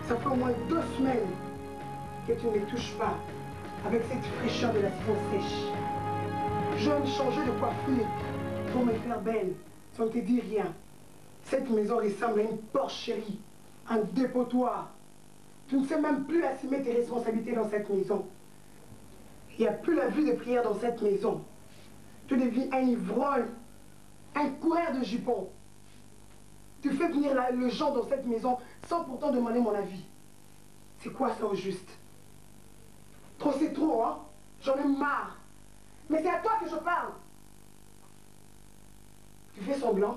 Ça fait au moins 2 semaines que tu ne me touches pas avec cette fraîcheur de la saison sèche. Je viens de changer de coiffure pour me faire belle. Ça ne te dit rien. Cette maison ressemble à une porcherie, un dépotoir. Tu ne sais même plus assumer tes responsabilités dans cette maison. Il n'y a plus la vue de prière dans cette maison. Tu deviens un ivrogne, un coureur de jupons. Tu fais venir le gens dans cette maison sans pourtant demander mon avis. C'est quoi ça au juste? Trop c'est trop, hein? J'en ai marre. Mais c'est à toi que je parle. Tu fais semblant?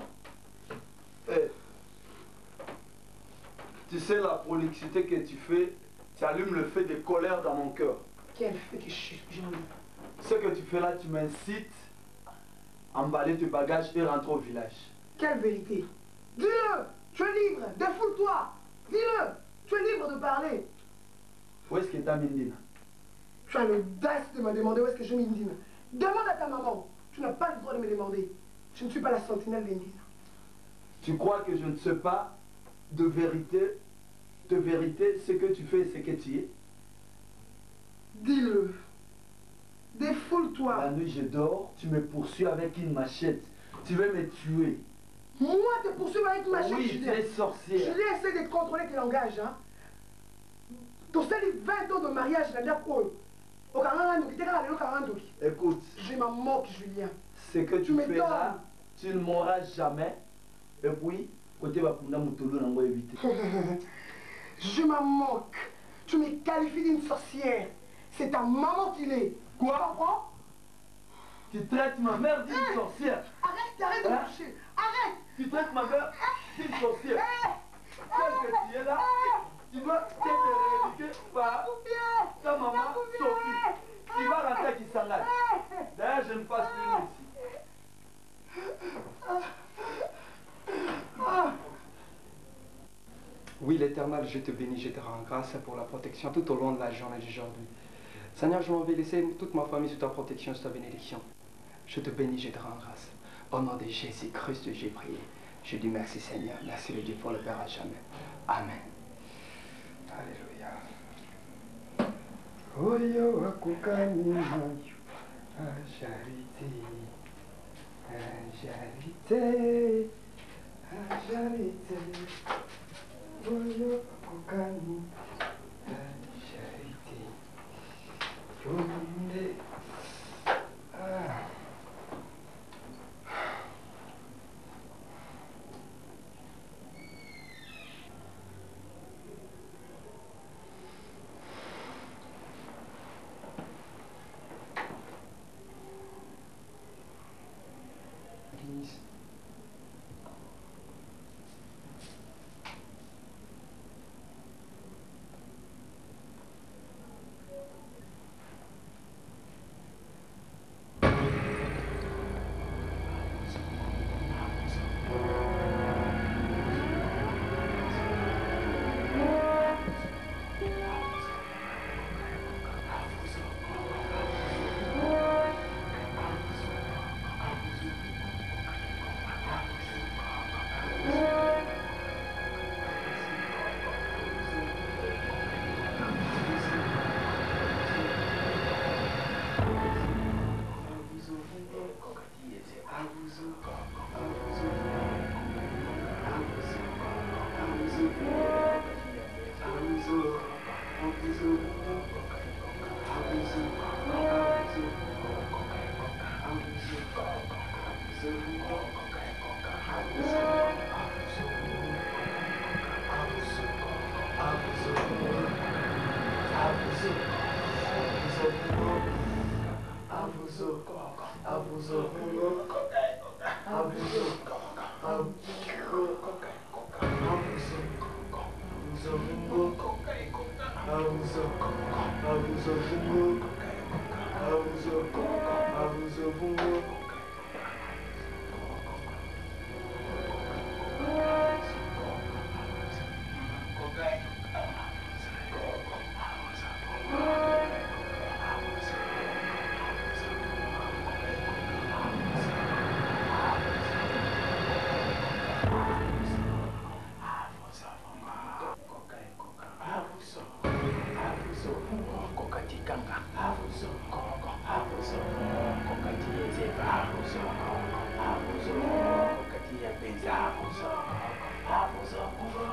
Hey. Tu sais la prolixité que tu fais, tu allumes le feu de colère dans mon cœur. Quel feu que j'en ai. Ce que tu fais là, tu m'incites à emballer tes bagages et rentrer au village. Quelle vérité? Dis-le! Tu es libre! Défoule-toi! Dis-le! Tu es libre de parler! Où est-ce que ta Mindina? Tu as l'audace de me demander où est-ce que je Mindina. Demande à ta maman! Tu n'as pas le droit de me demander. Je ne suis pas la sentinelle d'Indina. Tu crois que je ne sais pas de vérité ce que tu fais et ce que tu es? Dis-le! Défoule-toi! La nuit, je dors, tu me poursuis avec une machette. Tu veux me tuer. Moi, te poursuivre avec une machette? Oui, tu es sorcière. Julien essaie de contrôler tes langages, hein? Tu sais, les 20 ans de mariage, il a quoi? Écoute, je m'en moque, Julien. Ce que tu fais là, tu ne mourras jamais. Et puis, côté Bakunda Moutolo, on va éviter. Je m'en moque. Tu me qualifies d'une sorcière. C'est ta maman qui l'est. Quoi? Tu comprends? Tu traites ma mère d'une sorcière. Arrête de marcher. Arrête. Tu traites ma mère d'une sorcière. Celle que tu es là, tu dois être éradiqué par ta maman Sophie. Tu vas rentrer à Kisangani. D'ailleurs, je ne passe plus ici. Oui, l'Éternel, je te bénis, je te rends grâce pour la protection tout au long de la journée d'aujourd'hui. Seigneur, je m'en vais laisser toute ma famille sous ta protection, sous ta bénédiction. Je te bénis, je te rends grâce. Au nom de Jésus-Christ, j'ai prié. Je dis merci Seigneur, merci le Dieu pour le Père à jamais. Amen. Alléluia. Oyo akukani mayo, charité, charité, charité. Oyo akukani, charité. Yonde.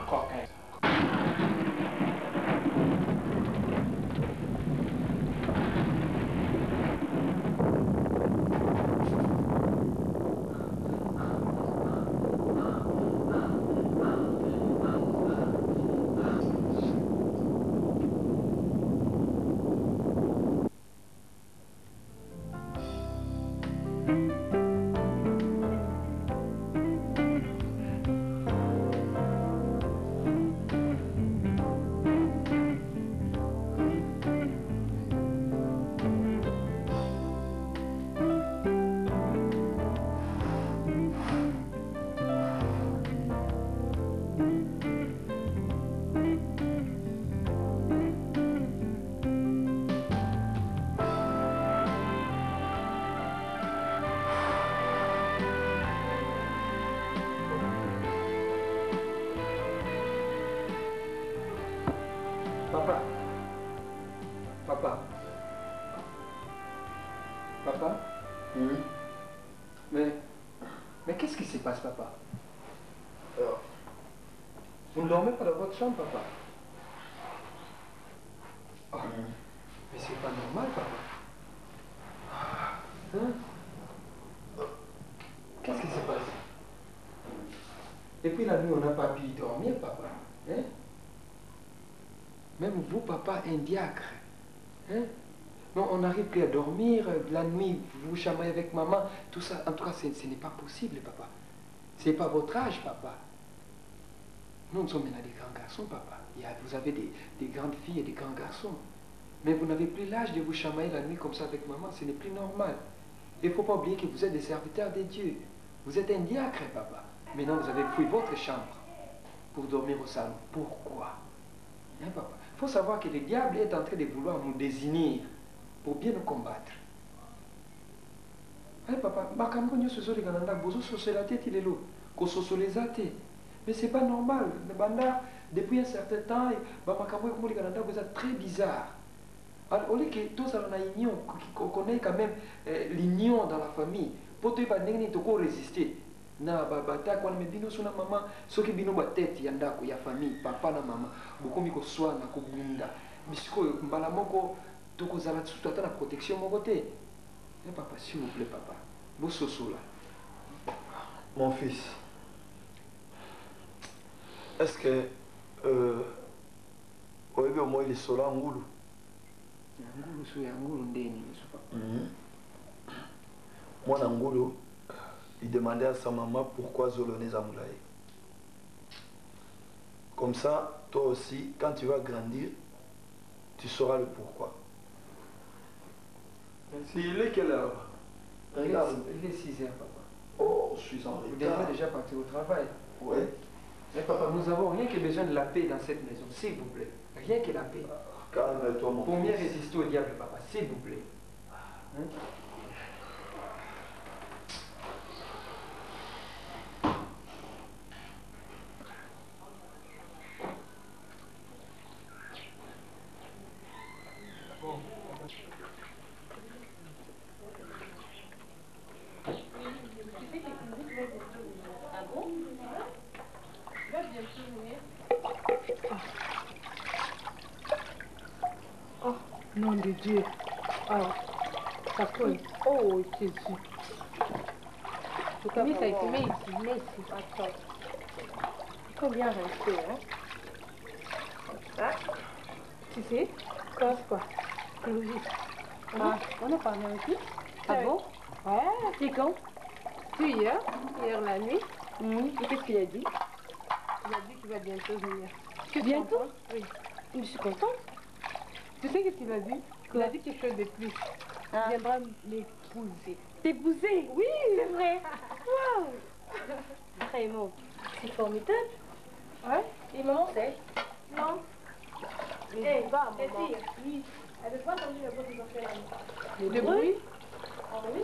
Coquin. Papa. Papa. Papa. Mais qu'est-ce qui se passe, papa? Vous ne dormez pas dans votre chambre, papa? Oh. Mais c'est pas normal, papa. Hein? Qu'est-ce qui se passe? Et puis la nuit, on n'a pas pu y dormir, papa. Hein? Même vous, papa, un diacre. Hein? Non, on n'arrive plus à dormir. La nuit, vous chamaillez avec maman. Tout ça, en tout cas, ce n'est pas possible, papa. Ce n'est pas votre âge, papa. Nous sommes maintenant des grands garçons, papa. Vous avez des grandes filles et des grands garçons. Mais vous n'avez plus l'âge de vous chamailler la nuit comme ça avec maman. Ce n'est plus normal. Il ne faut pas oublier que vous êtes des serviteurs de Dieu. Vous êtes un diacre, papa. Maintenant, vous avez fouillé votre chambre pour dormir au salon. Pourquoi? Hein, papa? Il faut savoir que le diable est en train de vouloir nous désigner pour bien nous combattre. Hein, papa? Mais c'est pas normal. Depuis un certain temps, vous êtes très bizarre. Alors, au lieu que tous en union, qu'on connaît quand même l'union dans la famille, pour te résister. Na babata kwa nimebino suna mama soki bino batete ya ndako ya famille papa na mama bokomi ko soa na ko bunda bisiko mbala moko toko zala tsutu ata na protection moko te. Eh papa, s'il vous plaît, papa, vous soso là. Mon fils, est-ce que oyebi omoi lisolo ya ngulu? Ngulu so ya ngulu ndeni so papa. Mwana ngulu il demandait à sa maman pourquoi Zolonez a moulaye. Comme ça, toi aussi, quand tu vas grandir, tu sauras le pourquoi. Il est quelle heure? Regarde, il est 6 heures, papa. Oh, je suis en retard. Vous devez déjà partir au travail. Oui. Mais papa, nous avons rien que besoin de la paix dans cette maison, s'il vous plaît. Rien que la paix. Calme-toi, mon fils. Pour mieux résister au diable, papa, s'il vous plaît. Hein? Oh, nom de Dieu. Alors, ça colle. Oh, Jésus. Mais ça a été mis ici, mais ici. Attends. Il faut bien rester, hein. Comme ça. Tu sais? Quoi? Clovis. Ah, on a parlé avec lui. Ah bon? Ouais. C'est quand? C'est hier la nuit. Et qu'est-ce qu'il a dit? Il a dit qu'il va bientôt venir. Bientôt? Oui. Je suis contente. Tu sais qu'est-ce qu'il a dit? Il a dit quelque chose de plus. Il viendra m'épouser. T'épouser? Oui, c'est vrai. Waouh! Vraiment. C'est formidable. Ouais. Et maman sait? Non. Mais va, maman. Oui. Elle n'a pas entendu la voix des enfants. Le bruit? Ah oui?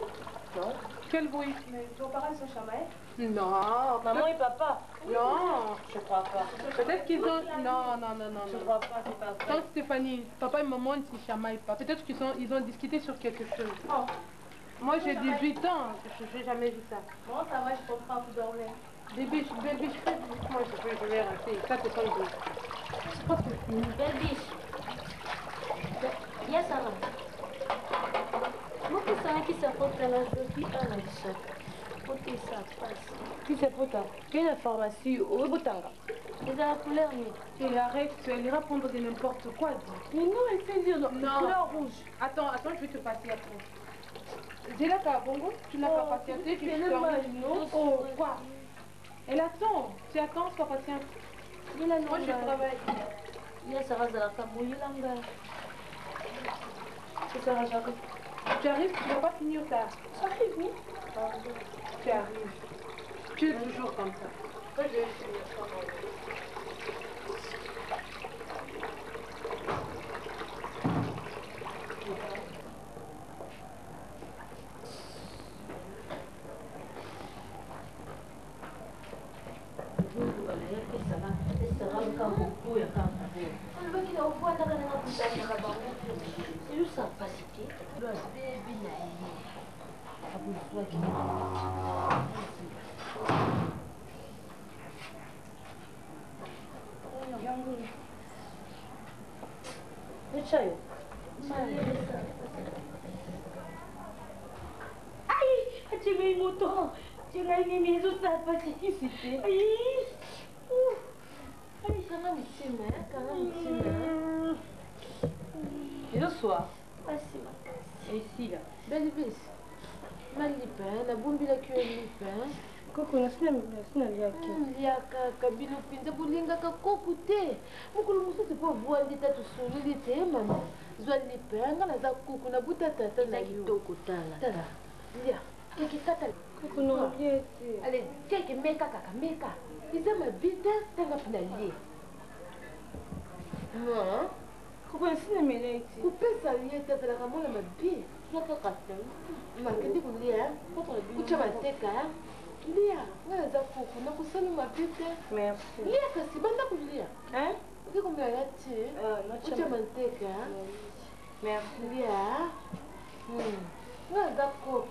Non. Quel bruit? Mais vos parents sont chamaillés? Non. Maman et papa? Non. Je crois pas. Peut-être qu'ils ont... Non. Je crois pas, c'est pas vrai. Non, Stéphanie, papa et maman ne se chamaillent pas. Peut-être qu'ils ont discuté sur quelque chose. Oh. Moi, j'ai 18 ans. Je n'ai jamais vu ça. Bon, ça va, je comprends, vous dormez. Bébé, moi je vais rester. Ça, c'est pas le dos. C'est pas tout. Bébé. Yes, ça va. Moi, qui ça qui s'apporte à la jolie à la chatte. Pour que ça passe. Qui c'est pour toi? Quelle information? Où est-ce C'est la couleur, mais. Et arrête, elle ira prendre de n'importe quoi. Mais non, elle fait dire non. Couleur rouge. Attends, je vais te passer après. J'ai là qu'à Bongo, tu n'as pas patienté, tu te non. Oh, quoi? Elle attend. Tu attends, sois patiente. Moi, je travaille. Yes, ça va, ça va, ça va. C'est ça, j'arrive. Tu arrives, tu ne vas pas finir tard. Ça arrive, oui. Tu arrives. Tu es toujours comme ça. Moi, je vais finir ça. C'est juste ça, facile. Le bébé n'a Aïe, tu mets une moto. Tu as une maison, ça va passer. Aïe. Aïe, ça va me tirer, quand même. Et le soir, Vas-y, ici, là. belle bise. Malipin, la bombe la cueille lipin. Coco, n'a liaki. Liaka kabilo pinda bulinga ka kokute. Mukulu musu se po voir ndita to sulu te mama. Zwa lipin ngala za kuku na buta tata na yo. Kitoko tala. Tala. Lia. Kiki kata. Coco, non, liaki. Allez, keke meka kaka meka. Iza mabita tanga pina lie. Non. Coco, n'a liaki. Kupesa lie tata la kamona mabi. Kaka kata. Makende kulia. Kucha mateka. Lia, ngala za kuku na kusali mapite. Merci. Lia kasi banda kulia. Hein? Uke kumla yati. Kucha manteka. Merci. Lia. Ngala za kuku.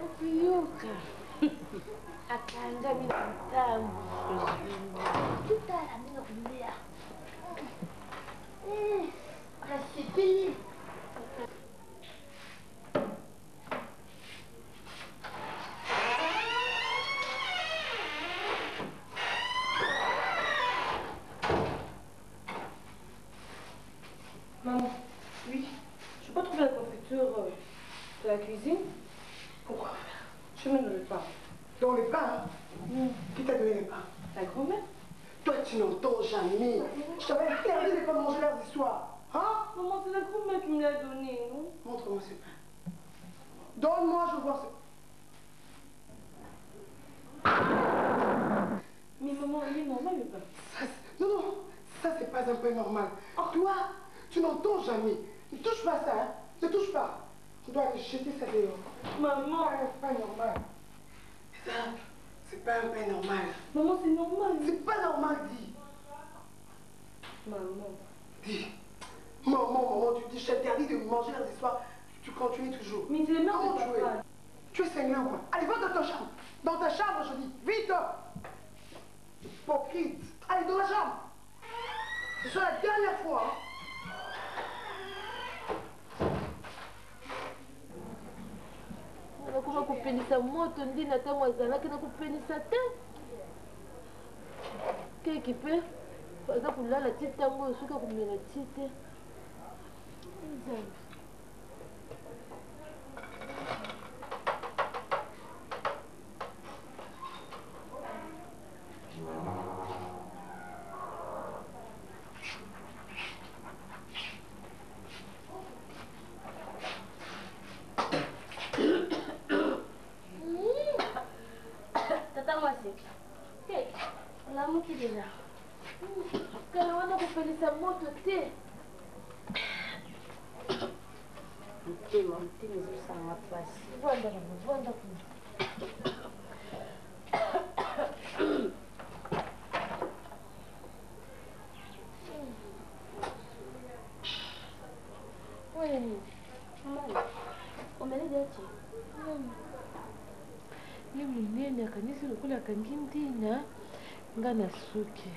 Ukiyuka. Akanja mina mtamu. Tutala mina kulia. Rasipi. Maman, oui, je peux pas trouver la confiture de la cuisine. Pourquoi faire? Je mets dans le pain. Dans les pains? Qui t'a donné les pains? La grand-mère? Toi, tu n'entends jamais. Je t'avais interdit de ne pas manger leurs histoires. Hein? Maman, c'est la grand-mère qui me l'a donné, non? Montre-moi ce pain. Donne-moi, je veux voir ce pain. Mais maman, il est normal le pain. Non, ça c'est pas un pain normal. Toi, tu n'entends jamais. Ne touche pas ça, hein. Ne touche pas. Tu dois jeter ça dehors. Maman! C'est pas un pain normal. Ça, c'est pas un pain normal. Maman, c'est normal. C'est pas normal, dis. Maman. Dis. Maman, tu dis, je t'interdis de manger leurs histoires. Tu continues toujours. Mais c'est le même Comment de tu es? papa. Tu es cinglé ou quoi? Allez, va dans ta chambre. Dans ta chambre, je dis. Vite! Hypocrite. Allez, dans la chambre. Ce sera la dernière fois. Hein. Nakuva kupenisa moto ndi na tango azalaki na kupenisa te. Keki pe aza kulala ti tango osuka kumela ti te. Nzambe. Kana wana kupelisa moto te. Mtema ezosanga pasi. Vanda Wani. Mama. Umeleza ati? nakanisi lokola akangi ndina nga na suki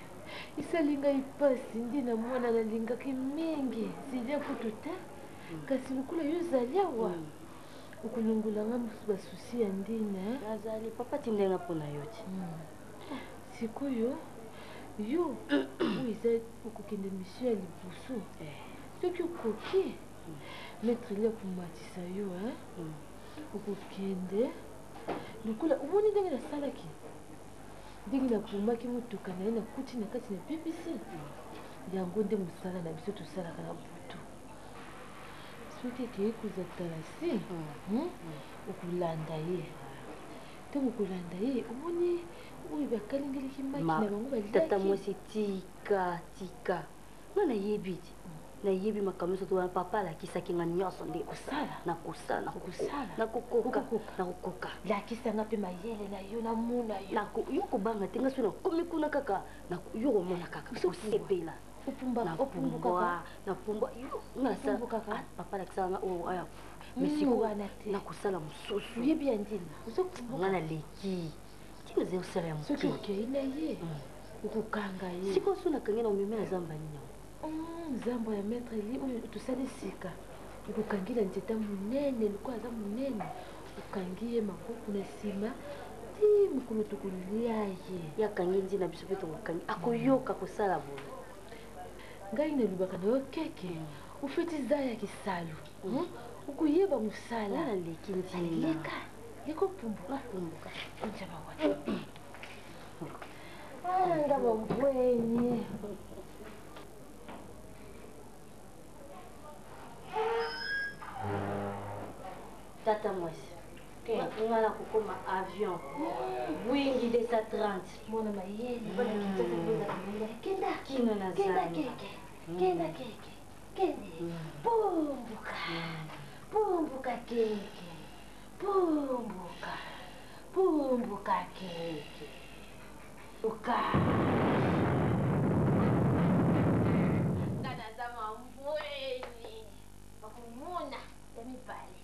isalinga ipasi ndina mwana nalingaki mingi zilia kutu te kasi lokola yo ozali awa okolongolanga basusi ya ndina nazali papa tindenga mpona yo ti sikoyo yo oyo eza okokende mission ya liboso soki okoki maître li akomatisa yo okokende lokola omoni ndenge nasalaki ndenge nakumaki motuka na ye nakuti na kati na BBC yango nde mosala na biso tosalaka na butu soki ekei kozwa talasi okolanda ye ntango okolanda ye omoni oyo bakalingelaki maki na bango tata mwasi tika nga nayebi ti nayebi makambo nyonso to wana papa alakisaki nga nyonso nde nakokoka lakisanga mpe mayele na yo namona yo kobanga te nga so nakomi kuna kaka yo komona kaka kosepela napumbwa papa alakisaka nga aya mesiko nakosala mosusu oyebi ya ndina nga naleki tina eza osala ya soki okei na ye okokanga ye sikoyo so nakangi na omeme na zamba nini nzambo ya maître li oyo tosali sika okokangila nzeta monene lokola aza monene okangi ye maboko na nsima ti mokolo tokolia ye yakangi ndi na biso mpe tokokangi akoyoka kosala boye ngai nalobaka na yo keke ofeti za ya kisalo okoyeba mosala naleki ndina leka opumbuka njaba wata nga bambwenye tata mwasi nga na kokoma avion Boeing 230 mona mayele bana kitoko kenda kino na zani kenda kende pumbuka keke pumbuka keke ngana za mambweni wakumuna ya mibale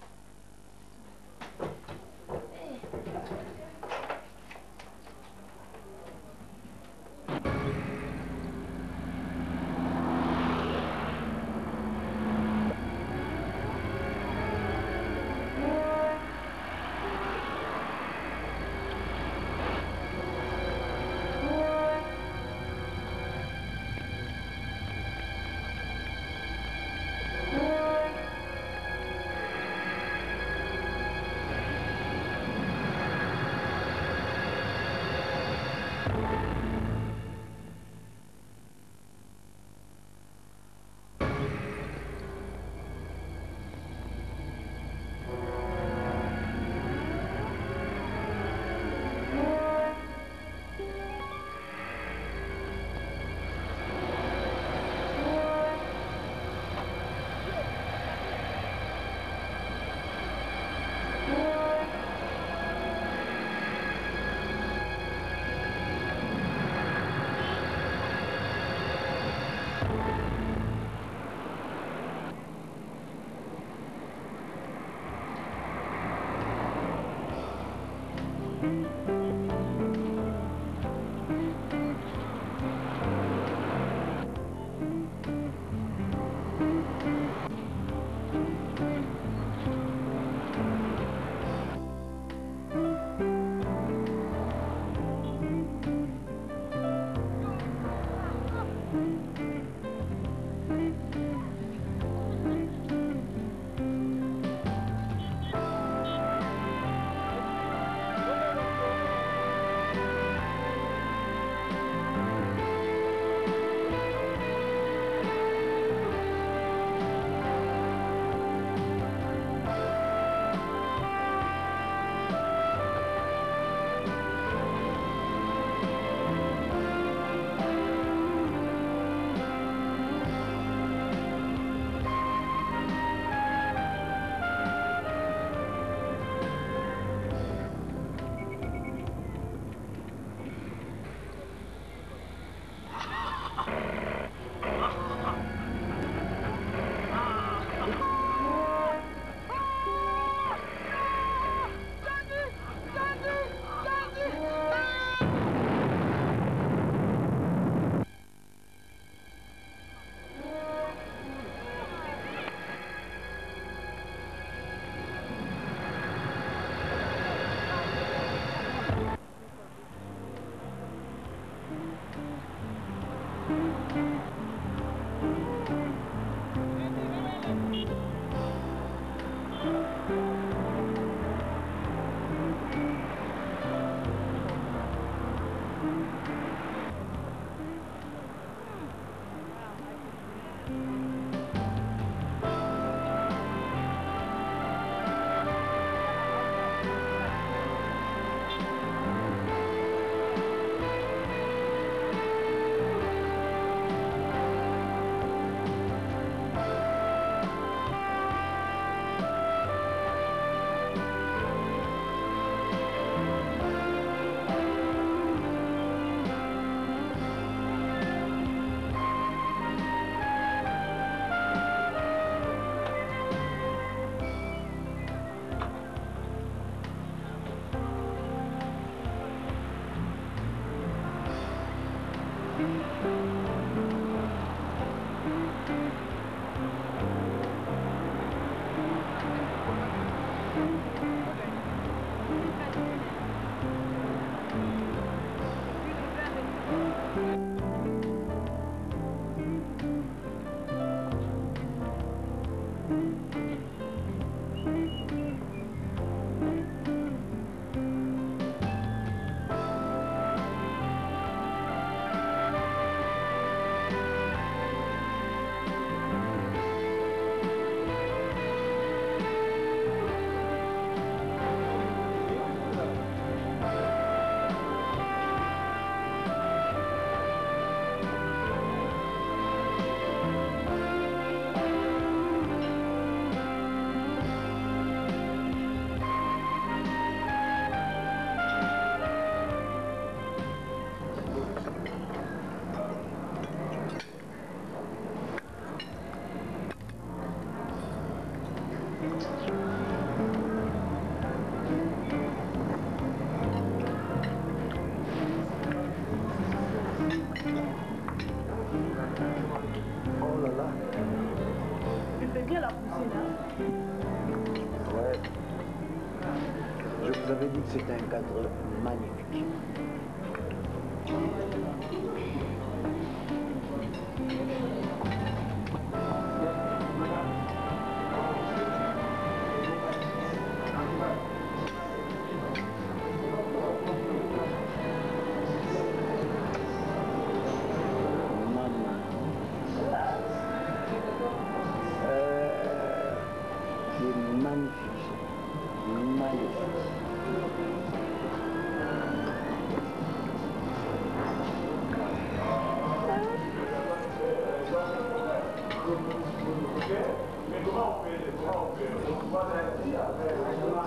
Vous avez dit que c'était un cadre magnifique.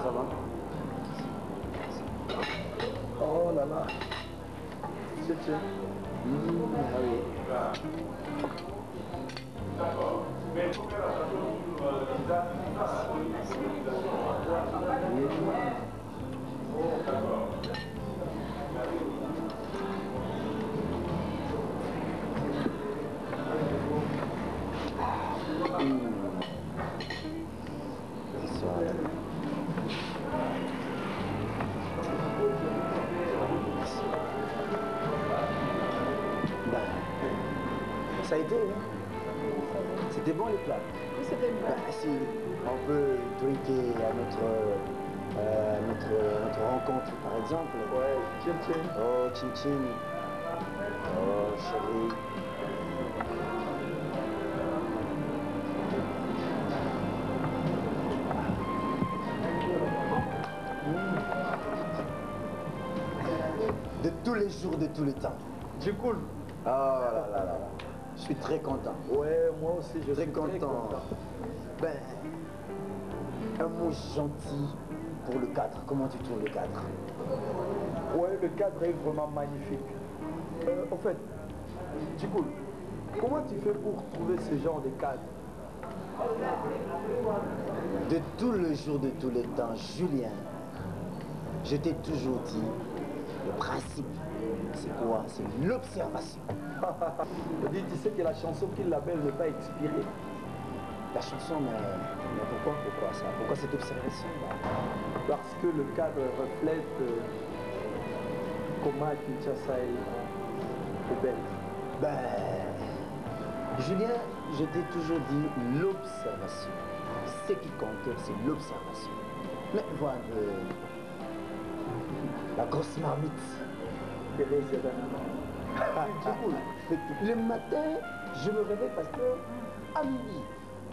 Ça va? Oh là là. C'est sûr. Ah oui. D'accord. Mais il faut faire attention Ça a été, hein? C'était bon les plats? Oui, c'était bon. Bah, si on peut tweaker à notre rencontre, par exemple. Ouais, tchin tchin. Oh, tchin tchin. Oh, chérie. De tous les jours, de tous les temps. Du cool. Oh là là là. Je suis très content. Ouais, moi aussi, je suis très content. Ben, un mot gentil pour le cadre. Comment tu trouves le cadre? Ouais, le cadre est vraiment magnifique. En fait, Djicoul, comment tu fais pour trouver ce genre de cadre? De tous les jours, de tous les temps, Julien, je t'ai toujours dit, le principe, c'est quoi? C'est l'observation. Tu sais que la chanson qui l'appelle n'est pas expirée. La chanson, mais pourquoi ça? Pourquoi cette observation là? Parce que le cadre reflète comment Kinshasa est belle. Ben, Julien, je t'ai toujours dit l'observation. Ce qui compte, c'est l'observation. Mais voilà la grosse marmite. Thérèse Nana. Le matin, je me réveille pasteur. À midi,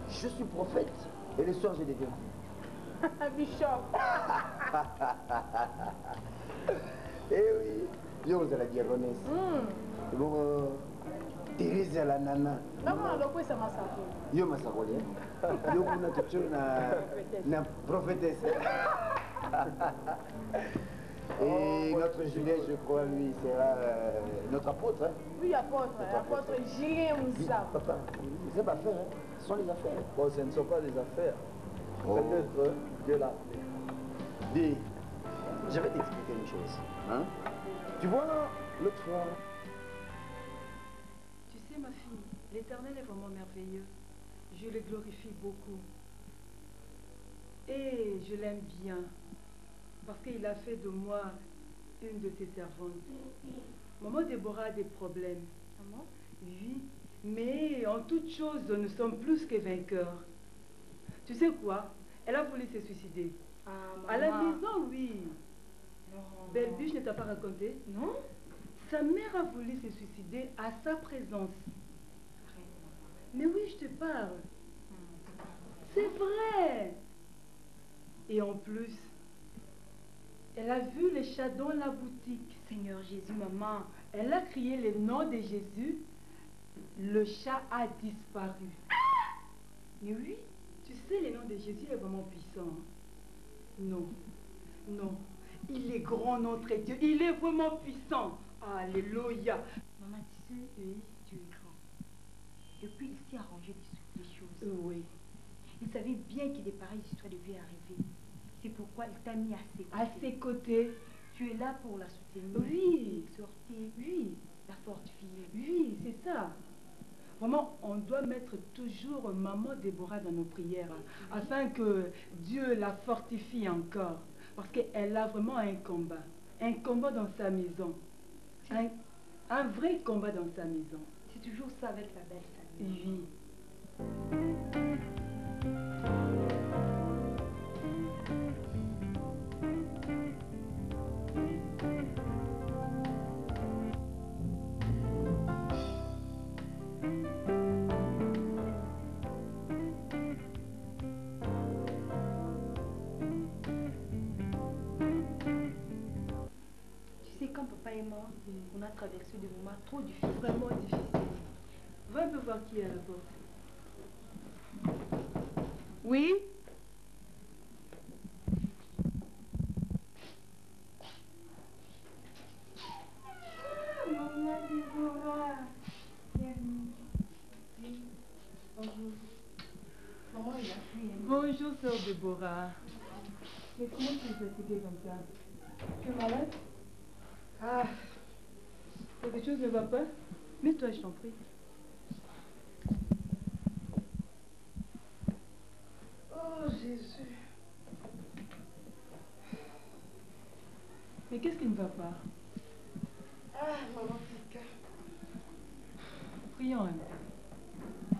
je suis prophète. Et le soir, je deviens Bishop. Eh oui, yo vous la diagonesse. Bon, Thérèse la nana. Non, non, le ça m'a sapé. Yo m'a sapé. Yo kuna tucho na prophétesse. Et notre Julien, je crois, lui, sera notre apôtre. Hein? Oui, apôtre. Apôtre Julien Moussa. Papa, c'est pas affaires, hein? Ce sont les affaires. Bon, ce ne sont pas des affaires. Oh. Peut-être Dieu l'a. Dis, je vais t'expliquer une chose. Hein? Tu vois, l'autre fois... Tu sais, ma fille, l'Éternel est vraiment merveilleux. Je le glorifie beaucoup. Et je l'aime bien. Parce qu'il a fait de moi une de ses servantes. Maman Déborah a des problèmes. Maman? Oui, mais en toute chose, nous sommes plus que vainqueurs. Tu sais quoi? Elle a voulu se suicider. Ah, maman. À la maison, oui. Non. Belle Biche ne t'a pas raconté? Non? Sa mère a voulu se suicider à sa présence. Mais oui, je te parle. C'est vrai. Et en plus, elle a vu les chats dans la boutique. Seigneur Jésus, maman. Elle a crié le nom de Jésus. Le chat a disparu. Mais oui, tu sais, le nom de Jésus est vraiment puissant. Non, non. Il est grand, notre Dieu. Il est vraiment puissant. Alléluia. Maman, tu sais, Dieu est grand. Et puis, il s'est arrangé des choses. Oui. Il savait bien que des pareilles histoires devaient arriver. C'est pourquoi il t'a mis à ses côtés. À ses côtés. Tu es là pour la soutenir. Oui. L'exhorter. Oui. La fortifier. Oui, c'est ça. Vraiment, on doit mettre toujours Maman Déborah dans nos prières, afin que Dieu la fortifie encore. Parce qu'elle a vraiment un combat dans sa maison. Un vrai combat dans sa maison. C'est toujours ça avec la belle famille. Oui. Quand papa est mort, on a traversé des moments trop difficiles. Vraiment difficile. Va un peu voir qui est à la porte. Oui? Maman Déborah. Bonjour. Maman, il a fui. Bonjour, sœur Déborah. Mais comment tu es fatiguée comme ça? Tu es malade? Ah, quelque chose ne va pas? Mets-toi, je t'en prie. Oh, Jésus. Mais qu'est-ce qui ne va pas? Ah, maman Tika. Prions un peu.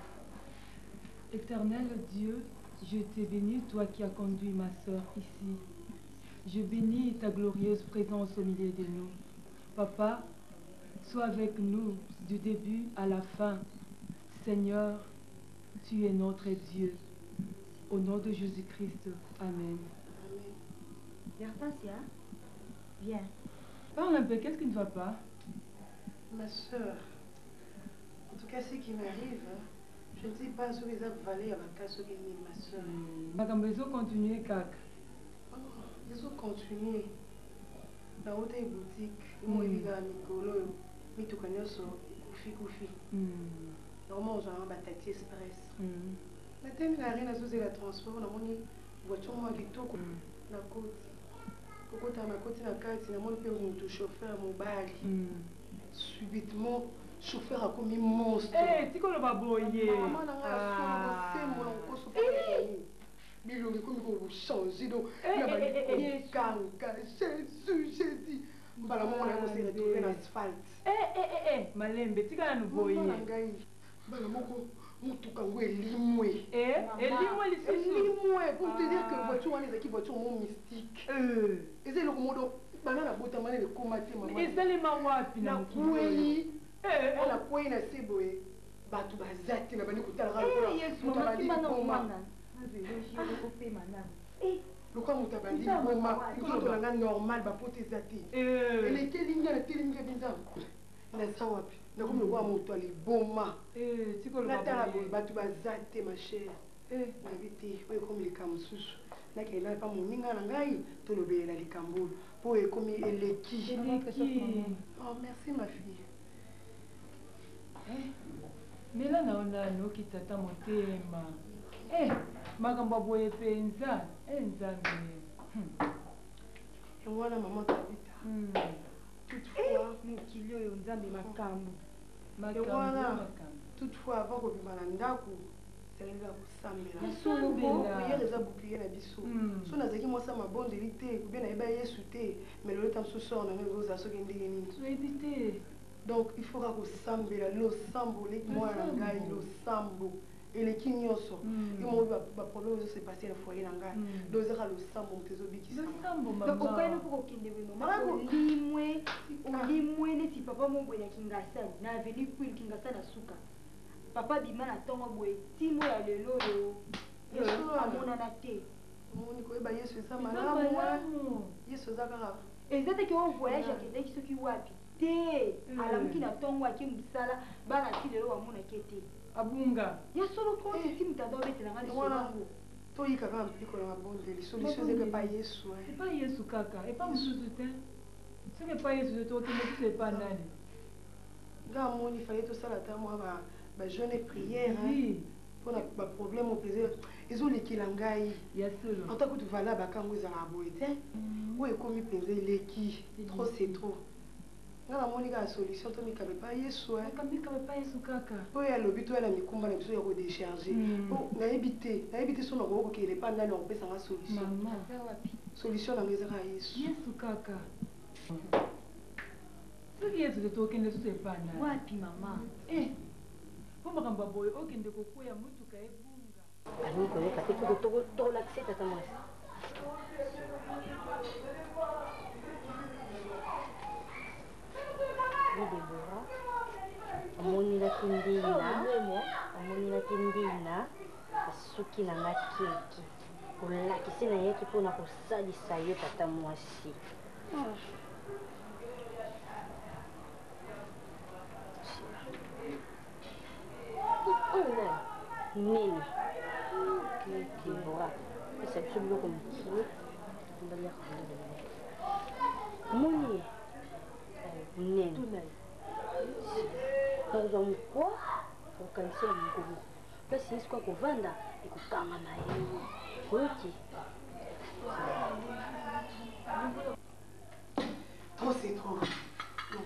Éternel Dieu, je te bénis, toi qui as conduit ma sœur ici. Je bénis ta glorieuse présence au milieu de nous. Papa, sois avec nous du début à la fin. Seigneur, tu es notre Dieu. Au nom de Jésus-Christ, Amen. Bertasia, viens. Parle un peu, qu'est-ce qui ne va pas? Ma soeur, en tout cas, ce qui m'arrive, je ne sais pas ce que les avalés à ma casse au guéni, ma soeur. Madame Bezo, continuez, Kak. Ils ont continué. Dans votre boutique, moi, je suis dans Mikolo, mais tu connais ça, Koufi. Normalement, j'ai un batati express. La thème n'a rien à faire la transport, on a mon voiture, moi, qui toque la côte. Quand tu as ma côte, la carte, il y a mon père, mon chauffeur, mon bag. Subitement, chauffeur a commis monstre. Eh, tu connais pas boyer. Maman, c'est mon chauffeur. Bilongi comme vous changez donc il y a Jésus j'ai dit mbala moko na se retrouver dans l'asphalte malembe tika na boye mbala moko mutuka ngo elimwe elimwe lisusu elimwe pour te dire que voiture wana ezaki voiture mo mystique eza eloko modo bana na bota mane le komate mama esalema wapi na nakwei nakwei na se boye bato baza te na bandi kotala lokwa moto abandi boma nzoto na nga normal bapoto eza te elekelingi na telingi ebinza naza wapi nakomi lokwa moto aliboma natala boye bato baza te ma chere nayebi te oyo ekomi likambo mosusu nakenda pa moninga na ngai tolobelela likambo oyo mpo oyo ekomi eleki. Oh, merci ma fille. Mela naona nokita ta motema makambo boye penza nzambe wana mama tabita toutefois mokili oyo nzambe makambo wana toutefois avant kobima na ndako ezalaki kosambela priere eza bouclier na biso so nazalaki mwasa mabondeli te kubie nayeba yesu te mais lelo ta mosusu sor na ngai ozala soki ndenge nini donc il faut kaka kosambela losambo oleki mwana na ngai losambo eleki nyonso imo baproblème ozo se passe na foyer na ngai donc ezaka losambo moto ezobikisaaokoyena mpo kokende boye olimwe neti papa moboye na kingasani na aveni kwil kingasani na suka papa bima na ntongo boye timo ya lelo oyo amonana te omoni koyeba yesu eza malamu yesu eza kaka eza teke o voyage akendaki soki wapi te alamuki na ntongo ake mosala bana ti lelo wamonaki te abunga ya solo konti ti moto adobetelanga lisolango toyika kaka mpikola mabondeli solution ezeke pa yesu epa yesu kaka epa mosusu te soki epa yesu te tokende biso epa nani nga amoni faye tosala ta mwa bajeune prière mpona baproblème opesa ezolekela ngai ata kutu vala bakango ezalaka boye te oyo ekomi mpenza eleki trop c'est trop nga namoni kaka solution to mikabe pa yesu oyo alobi toya na mikumba na biso ya kodécharge po nayebi te so nakoki kokele pa ndani akopesanga solution na nga eza kaka yesu kaka soki yesu te tokende susu epa nani wapi mama po makambo boye okende kokwea motuka ebunga alingi koyeka te tolakise tata mwasi Debora amonelaki ndina asuki na nga keki kolakisi na yaki mpona kosalisa yo tata mwasi nini Debora esa biso biloko mokie moni nene nakozwa mokwa kokanisela mongomo place yesu kwa kovanda ekokanga na ye oyoki trop c'est trop non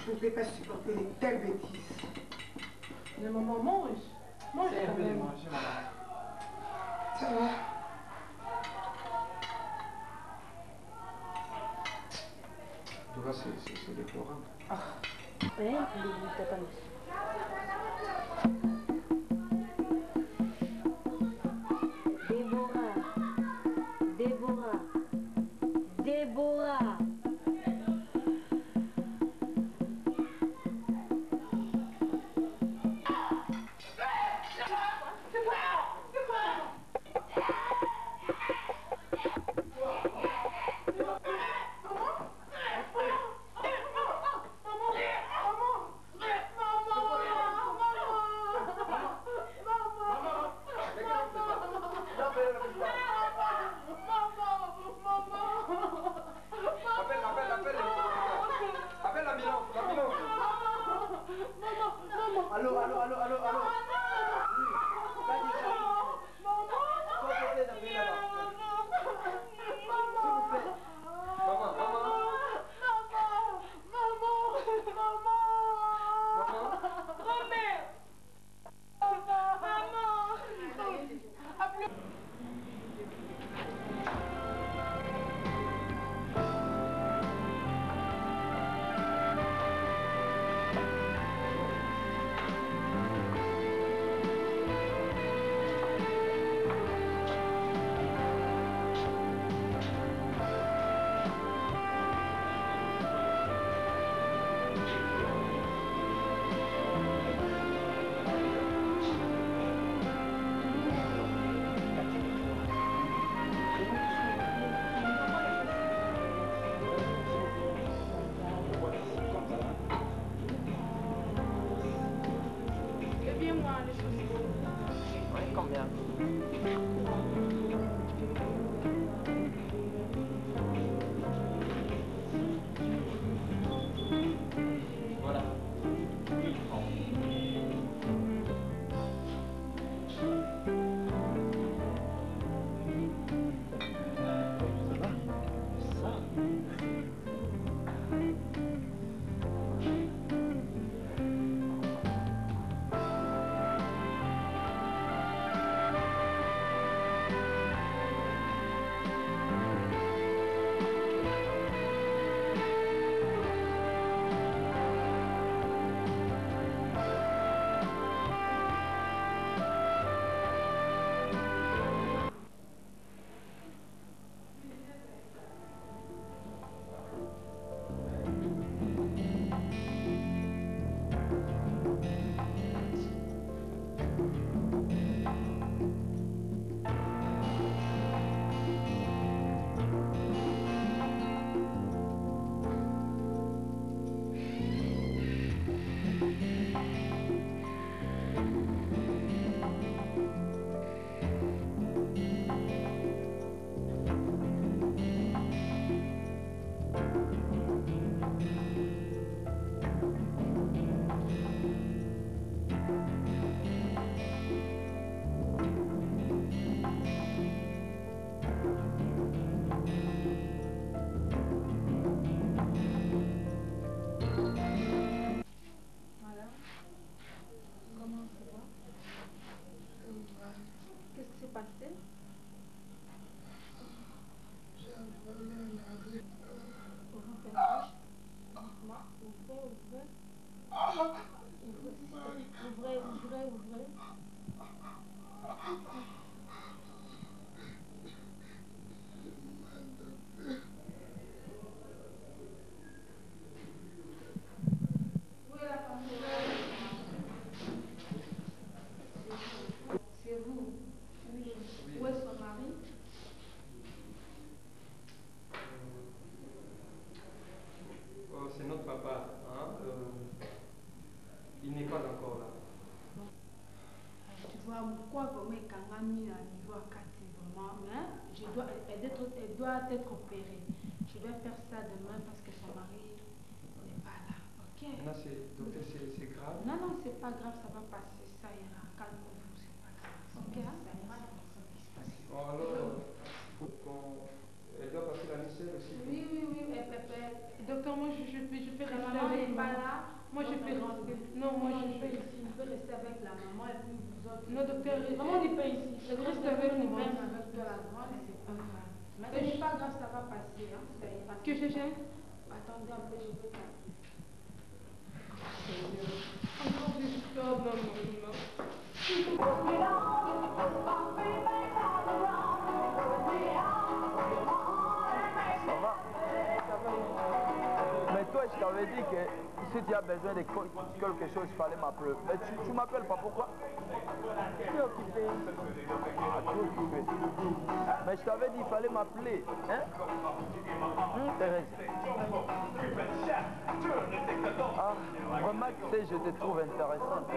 je ne peux pas supporter de telles bêtises mais maman mange c'est un peu de manger maman ça va en tout cas c'est déplorable Déborah Ouvrez. C'est vous? Oui. Où est son mari? Oh, c'est notre papa. Hein? Il n'est pas encore là. Tu vois, pourquoi vraiment quand on a mis à niveau à 4, vraiment, hein? Elle doit être opérée. Je vais faire ça demain parce que son mari n'est pas là. Ok? Non, docteur, c'est grave. Non, c'est pas grave, ça va passer, ça ira. Calmez-vous, c'est pas grave. Ok? Ça ira. Oh, alors, elle doit passer la misselle aussi. Oui. Docteur, moi je peux rester La maman avec n'est pas moi. là. Moi je peux rester. Non, moi je peux ici. Vous pouvez rester avec la maman et puis vous autres. Non, docteur, maman n'est pas ici. Je reste avec moi. Même avec toi, la grande, c'est pas grave. Mais ce n'est pas grave, ça va passer. Hein? Ça ira. Que je gêne? Attendez un peu, je peux pas. Mais toi, je t'avais dit que si tu as besoin de quelque chose, il fallait m'appeler. Mais tu m'appelles pas, pourquoi? Je suis occupée. Ah, tu es occupé. Mais je t'avais dit qu'il fallait m'appeler. Hein? Thérèse. Ah, vraiment, tu sais, je te trouve intéressante.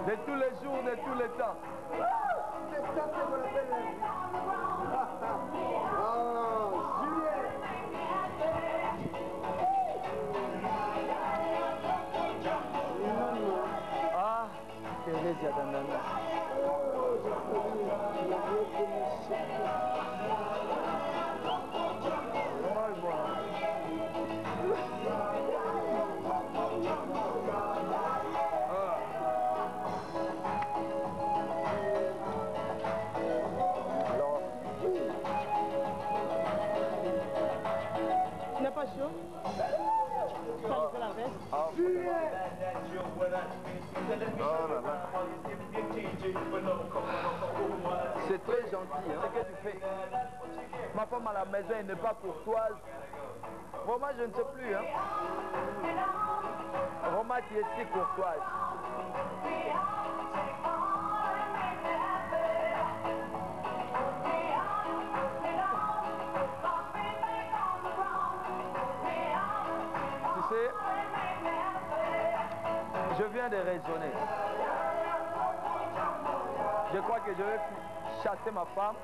De tous les jours, de tous les temps. C'est ça que vous l'appelez. Oh, Julien. Ah, Thérèse Yadanana. Tu n'as pas chaud? Ça la veste? C'est très gentil, hein, ce que tu fais. Ma femme à la maison, elle n'est pas courtoise. Vraiment, je ne sais plus. Hein. Vraiment, tu es si courtoise. Tu sais, je viens de raisonner. Je crois que je vais chasser ma femme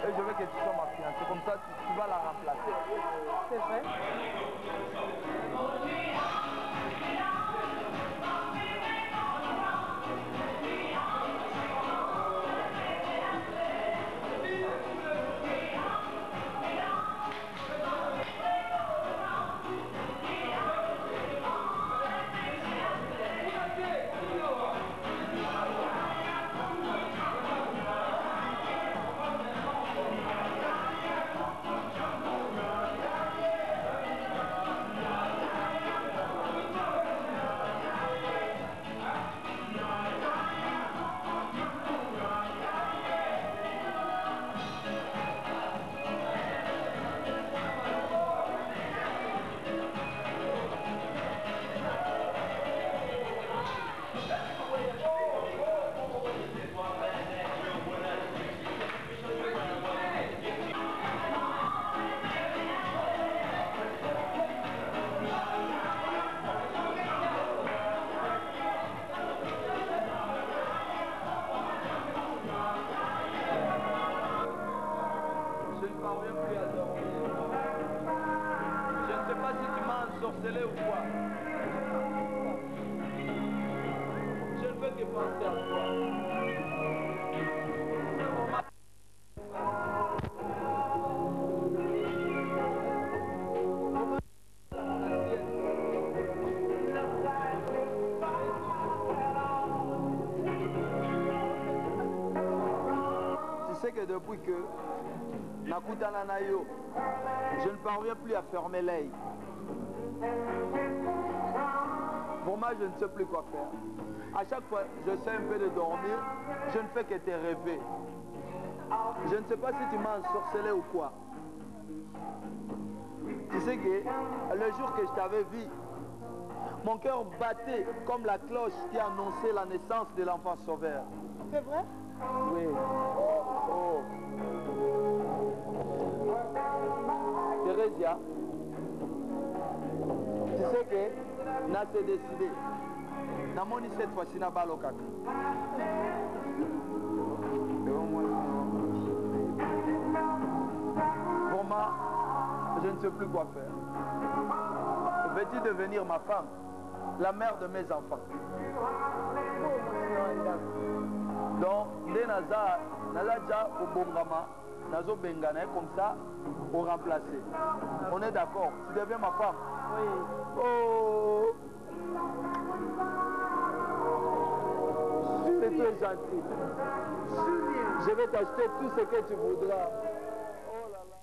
et je veux que tu sois ma fiancée. Comme ça, tu vas la remplacer. C'est vrai? Je ne parviens plus à dormir. Je ne sais pas si tu m'as ensorcelé ou quoi. Je ne veux que penser à toi. sais que depuis que Nakutana Nayo, je ne parviens plus à fermer l'œil. Vraiment, je ne sais plus quoi faire. À chaque fois, j'essaie un peu de dormir, je ne fais que te rêver. Je ne sais pas si tu m'as ensorcelé ou quoi. Tu sais que le jour que je t'avais vu, mon cœur battait comme la cloche qui annonçait la naissance de l'enfant sauveur. C'est vrai? Oui. Oh. Thérésia, tu sais que n'a s'est décidé. Namoni cette fois-ci n'a pas l'occasion. Vraiment, je ne sais plus quoi faire. Veux-tu devenir ma femme, la mère de mes enfants? Donc, dès Naza déjà au Bongama, Nazo Bengane, comme ça, au remplacer. On est d'accord? Tu deviens ma femme? Oui. Oh! C'est très gentil. Je vais t'acheter tout ce que tu voudras. Oh là là.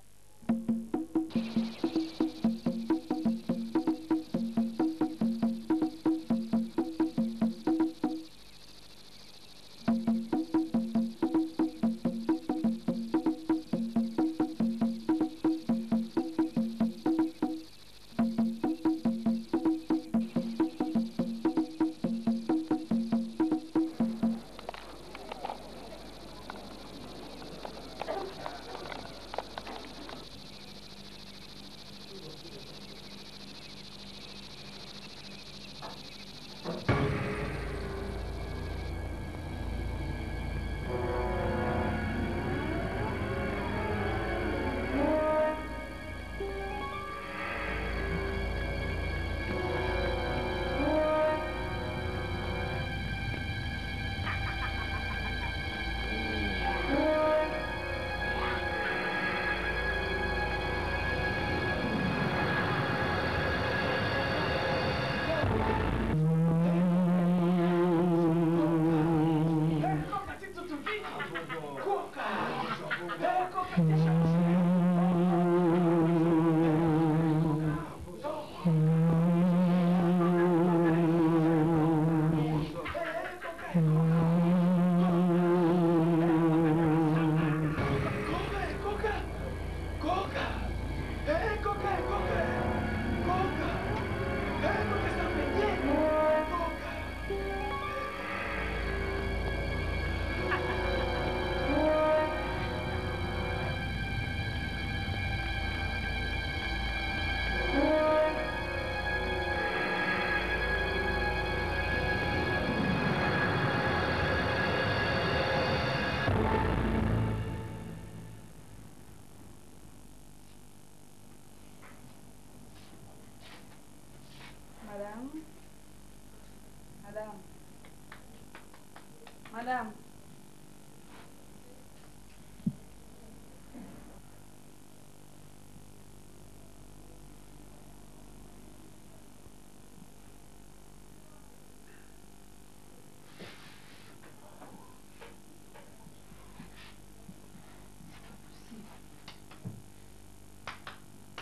Madame.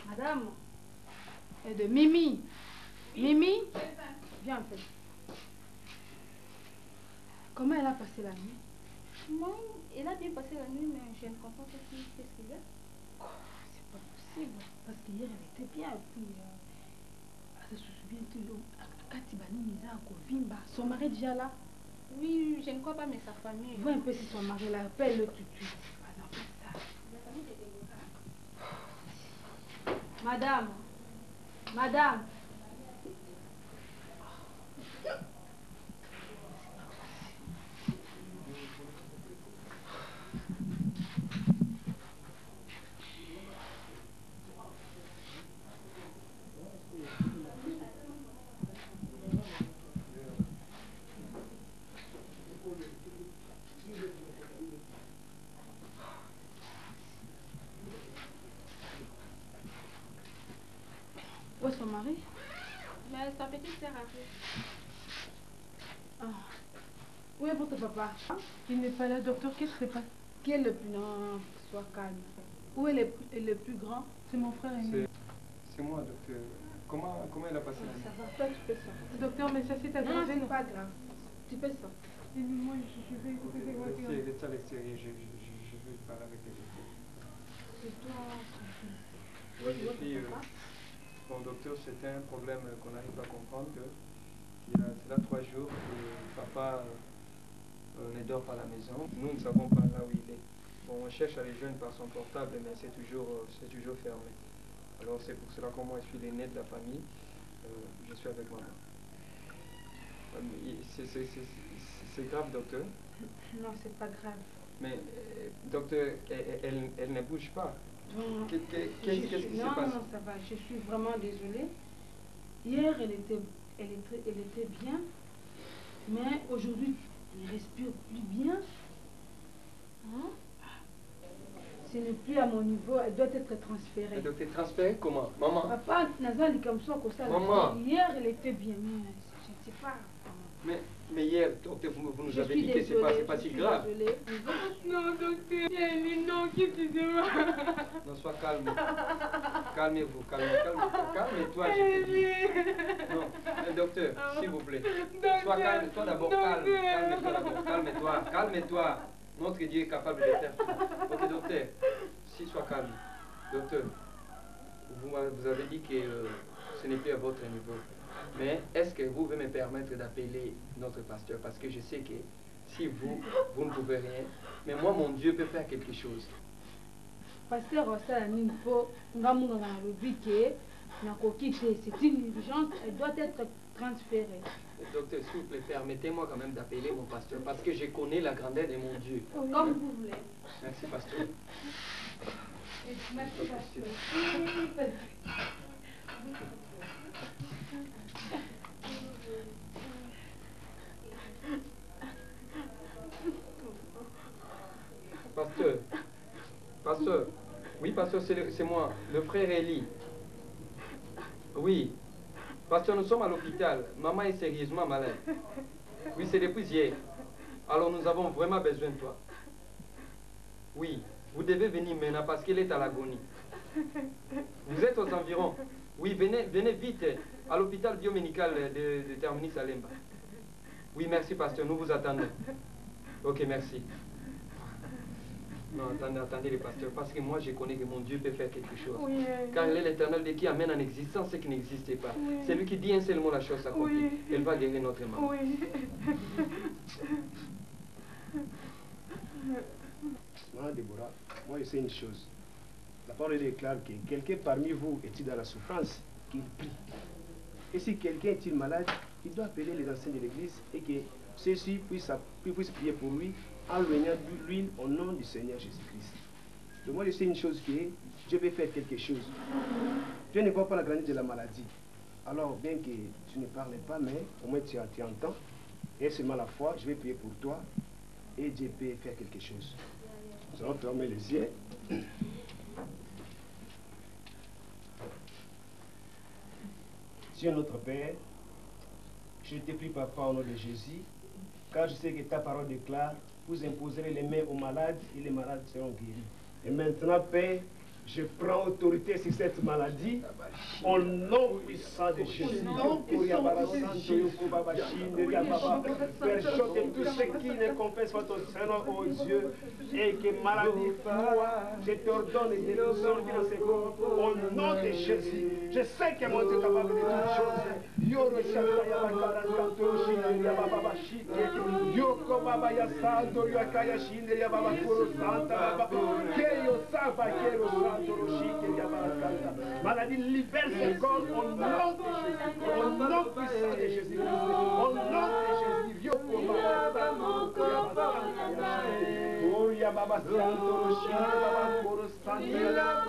Madame. Et de Mimi. Mimi. Viens un peu. Comment elle a passé la nuit? Non, elle a bien passé la nuit, mais je ne comprends pas qu'est-ce qu'il y a. Oh, c'est pas possible. Parce qu'hier, elle était bien. Et puis, elle se souvient toujours. Son mari est déjà là? Oui, je ne crois pas, mais sa famille. Vois un peu si son mari là. Appelle-le tout de suite. Madame. Madame. Où est son mari? Mais sa petite sœur arrive. Ah. Où est votre papa? Il n'est pas là, docteur. Qu'est-ce qui se passe? Qui est le plus... Non, sois calme. Où est le plus grand? C'est mon frère aîné. C'est moi, docteur. Comment elle a passé la nuit? Ça va, toi tu peux sortir. Docteur, mais ça c'est Non, aggravé. c'est pas grave. Tu peux sortir. Moi, je vais écouter des voitures. Elle est à l'extérieur, je veux parler avec elle. C'est toi. Et puis, bon, docteur, c'est un problème qu'on n'arrive pas à comprendre. C'est là 3 jours que papa ne dort pas à la maison. Nous ne savons pas là où il est. Bon, on cherche à les joindre par son portable, mais c'est toujours fermé. Alors c'est pour cela que moi je suis l'aîné de la famille. Je suis avec maman. C'est grave, docteur? Non, c'est pas grave. Mais, docteur, elle ne bouge pas. Qu'est-ce qui se passe? Non, ça va. Je suis vraiment désolée. Hier, elle était bien. Mais aujourd'hui, elle respire plus bien. Hein? Ce n'est plus à mon niveau. Elle doit être transférée. Elle doit être transférée comment? Maman? Papa, Nazal, comme ça, Maman. Hier, elle était bien. Mais je ne sais pas. Mais hier, docteur, vous nous avez dit que c'est pas si grave. Non, docteur, non, qu'est-ce que tu dis? Non, sois calme. Calmez-vous, calme-toi, je te dis. Non, mais docteur, s'il vous plaît. Sois calme, toi d'abord, calme-toi d'abord, calme-toi. Notre Dieu est capable de faire tout. Ok, docteur, sois calme. Docteur, vous avez dit que ce n'est plus à votre niveau. Mais est-ce que vous pouvez me permettre d'appeler notre pasteur? Parce que je sais que si vous ne pouvez rien, mais moi, mon Dieu peut faire quelque chose. Pasteur, c'est une urgence, elle doit être transférée. Docteur, s'il vous plaît, permettez-moi quand même d'appeler mon pasteur, parce que je connais la grandeur de mon Dieu. Comme vous voulez. Merci, pasteur. Merci, pasteur. Pasteur, oui, pasteur, c'est moi, le frère Élie. Oui, pasteur, nous sommes à l'hôpital. Maman est sérieusement malade. Oui, c'est depuis hier. Alors nous avons vraiment besoin de toi. Oui, vous devez venir maintenant parce qu'elle est à l'agonie. Vous êtes aux environs. Oui, venez vite à l'hôpital biomédical de Terminus Salemba. Oui, merci, pasteur, nous vous attendons. Ok, merci. Non, attendez le pasteur, parce que moi je connais que mon Dieu peut faire quelque chose. Oui, car il est l'Éternel de qui amène en existence ce qui n'existait pas. Oui. C'est lui qui dit un seul mot, la chose s'accomplit. Oui. Elle va guérir notre maman. Oui. Maman Déborah, moi je sais une chose. La parole déclare que quelqu'un parmi vous est-il dans la souffrance, qu'il prie. Et si quelqu'un est-il malade, il doit appeler les anciens de l'église et que ceux-ci puissent prier pour lui en loignant l'huile au nom du Seigneur Jésus-Christ. Donc moi je sais une chose qui est, je vais faire quelque chose. Dieu ne voit pas la grandeur de la maladie. Alors bien que tu ne parles pas, mais au moins tu entends. Et seulement la foi, je vais prier pour toi et Dieu peut faire quelque chose. Nous allons fermer les yeux. Dieu notre Père, je te prie papa au nom de Jésus, car je sais que ta parole déclare, vous imposerez les mains aux malades et les malades seront guéris. Et maintenant, Père, je prends autorité sur cette maladie au nom puissant de Jésus. Père, choque tous ceux qui ne confessent pas ton Seigneur, oh Dieu, et que maladie froide, je t'ordonne de nous sortir dans ces corps au nom de Jésus. Je sais que mon Dieu est capable de toutes choses. Yoro Shakaya Bakara Shine Yababa Shite, Yoko Baba Yasando Yakaya Shine Yababa Kuro Santa, Keyo Saba Kero Santa. Maladie, libère ce corps au nom de Jésus, au nom puissant de Jésus, au nom de Jésus, vieux pour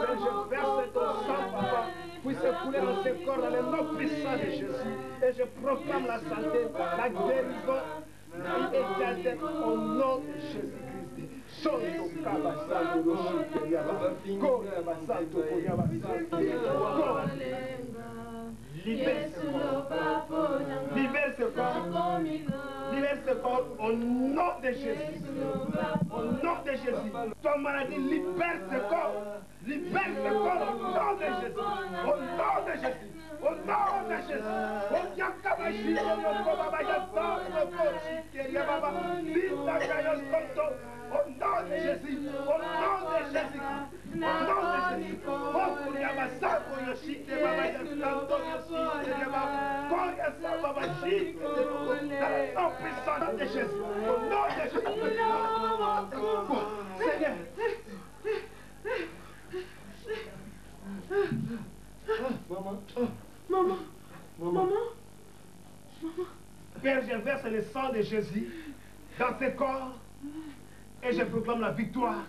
je verse ton sang, papa, puisse couler dans ce corps dans le nom puissant de Jésus, et je proclame la santé, la guérison éternelle au nom de Jésus. Libère ce corps. Libère ce corps au nom de Jésus. Au nom de Jésus. Ton maladie, libère ce corps. Libère ce corps au nom de Jésus. Au nom de Jésus. Au nom de Jésus. Au Yakamashi, au Yokobaba, Yassam, au nom de Jésus. Au nom de Jésus. Au nom de Jésus. Oh, Yamasako, Yoshite, Baba, Yassam, Yoshite, Yama, Koyasa, Baba, Shite, au puissant de Jésus. Au nom de Jésus. Seigneur. Maman. Maman. Maman. Père, je verse le sang de Jésus dans ce corps et je proclame la victoire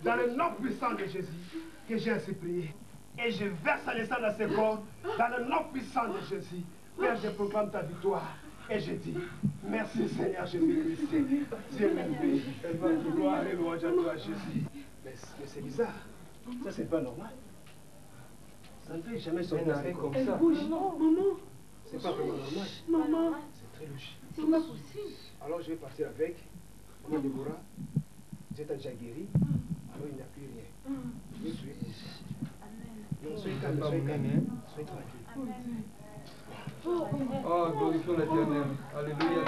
dans le nom puissant de Jésus que j'ai ainsi prié. Et je verse le sang dans ce corps dans le nom puissant de Jésus. Père, je proclame ta victoire et je dis merci Seigneur Jésus-Christ. Dieu m'aime. Gloire et louange à toi Jésus. Mais c'est bizarre. Ça, c'est pas normal. Ça ne fait jamais sortir un arrêt comme ça. Maman. C'est pas vraiment normal. Maman. C'est très logique. C'est pas possible. Alors je vais partir avec. Maman Déborah, j'étais déjà guéri. Alors il n'y a plus rien. Je suis ici. Non, soyez calme, soyez calme. Soyez tranquille. Oh, glorifions l'Éternel. Alléluia.